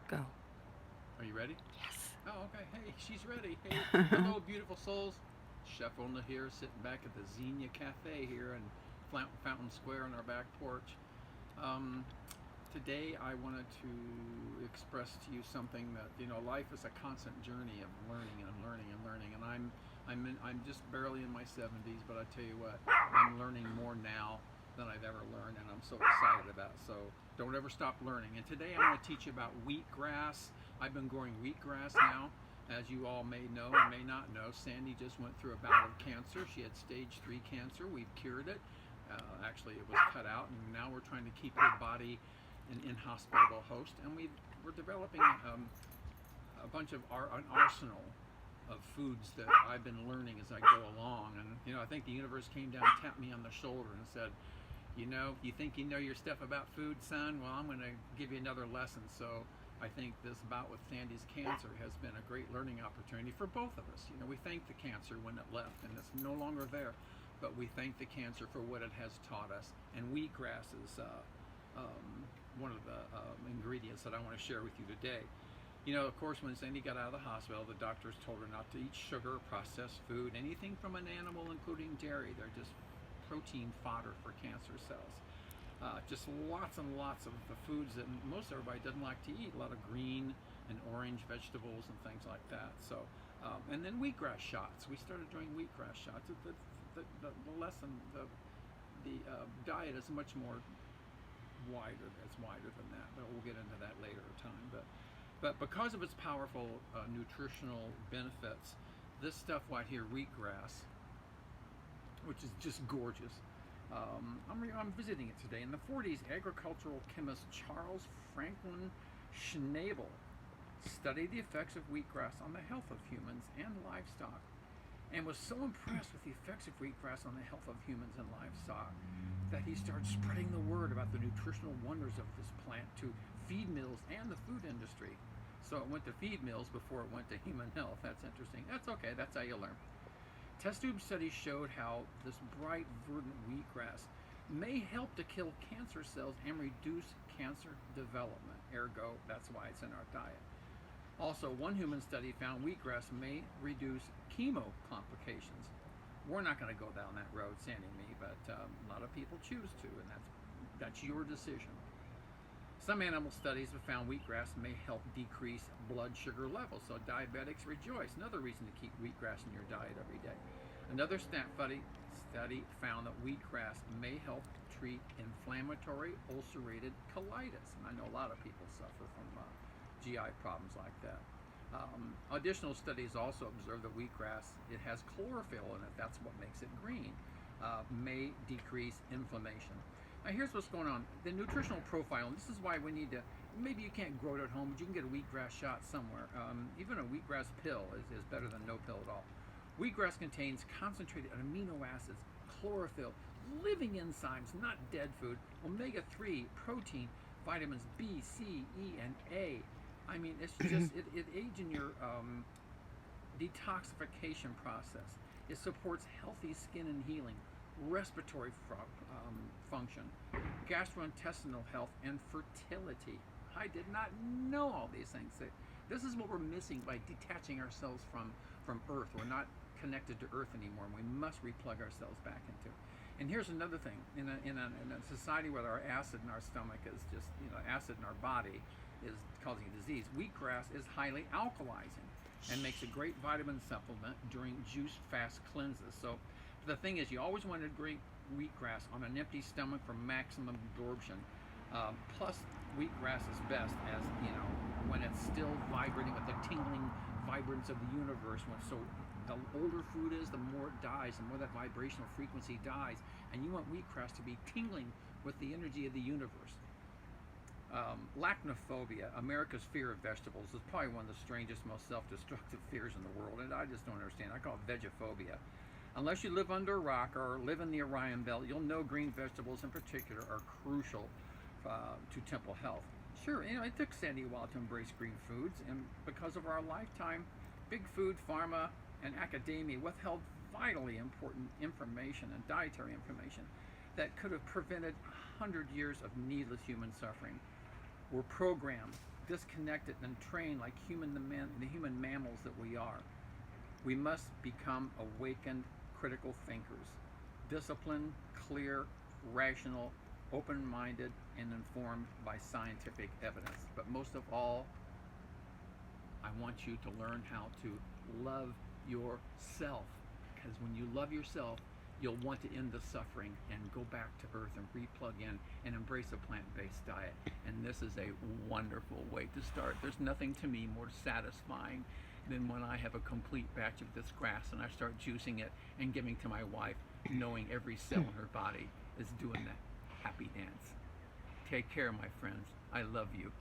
Go. Are you ready? Yes. Oh, okay. Hey, she's ready. Hey, hello, beautiful souls. Chef Wendell here, sitting back at the Xenia Cafe here in Fountain Square on our back porch. Um, Today, I wanted to express to you something that life is a constant journey of learning and learning and learning. And I'm just barely in my 70s, but I tell you what, I'm learning more now than I've ever learned, and I'm so excited about it. So don't ever stop learning. And today, I'm going to teach you about wheatgrass. I've been growing wheatgrass now. As you all may know or may not know, Sandy just went through a bout of cancer. She had stage 3 cancer. We've cured it. Actually, it was cut out, and now we're trying to keep her body an inhospitable host, and we're developing a bunch of an arsenal of foods that I've been learning as I go along. And I think the universe came down, tapped me on the shoulder, and said, you think you know your stuff about food, son? Well, I'm going to give you another lesson. So I think this bout with Sandy's cancer has been a great learning opportunity for both of us. We thank the cancer when it left, and it's no longer there, but we thank the cancer for what it has taught us. And wheatgrass is one of the ingredients that I want to share with you today. Of course, when Sandy got out of the hospital, the doctors told her not to eat sugar, processed food, anything from an animal, including dairy. They're just protein fodder for cancer cells. Just lots and lots of the foods that most everybody doesn't like to eat. A lot of green and orange vegetables and things like that. So, and then wheatgrass shots. We started doing wheatgrass shots. The lesson, the diet is much more wider. It's wider than that, but we'll get into that later time. But because of its powerful nutritional benefits, this stuff right here, wheatgrass, which is just gorgeous. I'm visiting it today. In the 40s, agricultural chemist Charles Franklin Schnabel studied the effects of wheatgrass on the health of humans and livestock, and was so impressed with the effects of wheatgrass on the health of humans and livestock that he started spreading the word about the nutritional wonders of this plant to feed mills and the food industry. So it went to feed mills before it went to human health. That's interesting. That's okay. That's how you learn. Test tube studies showed how this bright, verdant wheatgrass may help to kill cancer cells and reduce cancer development. Ergo, that's why it's in our diet. Also, one human study found wheatgrass may reduce chemo complications. We're not going to go down that road, Sandy and me, but a lot of people choose to, and that's your decision. Some animal studies have found wheatgrass may help decrease blood sugar levels, so diabetics rejoice. Another reason to keep wheatgrass in your diet every day. Another study found that wheatgrass may help treat inflammatory ulcerated colitis, and I know a lot of people suffer from GI problems like that. Additional studies also observe that wheatgrass, it has chlorophyll in it, that's what makes it green, may decrease inflammation. Now here's what's going on. The nutritional profile, and this is why we need to, maybe you can't grow it at home, but you can get a wheatgrass shot somewhere. Even a wheatgrass pill is better than no pill at all. Wheatgrass contains concentrated amino acids, chlorophyll, living enzymes, not dead food, omega-3, protein, vitamins B, C, E, and A. I mean, it's just, it aids in your detoxification process. It supports healthy skin and healing, respiratory function, gastrointestinal health, and fertility. I did not know all these things. This is what we're missing by detaching ourselves from Earth. We're not connected to Earth anymore, and we must replug ourselves back into it. And here's another thing. In a society where our acid in our stomach is just, acid in our body is causing disease, wheatgrass is highly alkalizing and makes a great vitamin supplement during juice fast cleanses. So the thing is, you always want to drink wheatgrass on an empty stomach for maximum absorption. Plus, wheatgrass is best as when it's still vibrating with the tingling vibrance of the universe. So the older food is, the more it dies, the more that vibrational frequency dies, and you want wheatgrass to be tingling with the energy of the universe. Lachnophobia, America's fear of vegetables, is probably one of the strangest, most self-destructive fears in the world, and I just don't understand. I call it vegophobia. Unless you live under a rock or live in the Orion Belt, you'll know green vegetables in particular are crucial to temple health. Sure, it took Sandy a while to embrace green foods, and because of our lifetime, big food, pharma, and academia withheld vitally important information and dietary information that could have prevented 100 years of needless human suffering. We're programmed disconnected and trained like the human mammals that we are. We must become awakened, critical thinkers, disciplined, clear, rational, open-minded, and informed by scientific evidence. But most of all, I want you to learn how to love yourself. Because when you love yourself, you'll want to end the suffering and go back to earth and re-plug in and embrace a plant-based diet. And this is a wonderful way to start. There's nothing to me more satisfying than when I have a complete batch of this grass and I start juicing it and giving to my wife, knowing every cell in her body is doing that happy dance. Take care, my friends. I love you.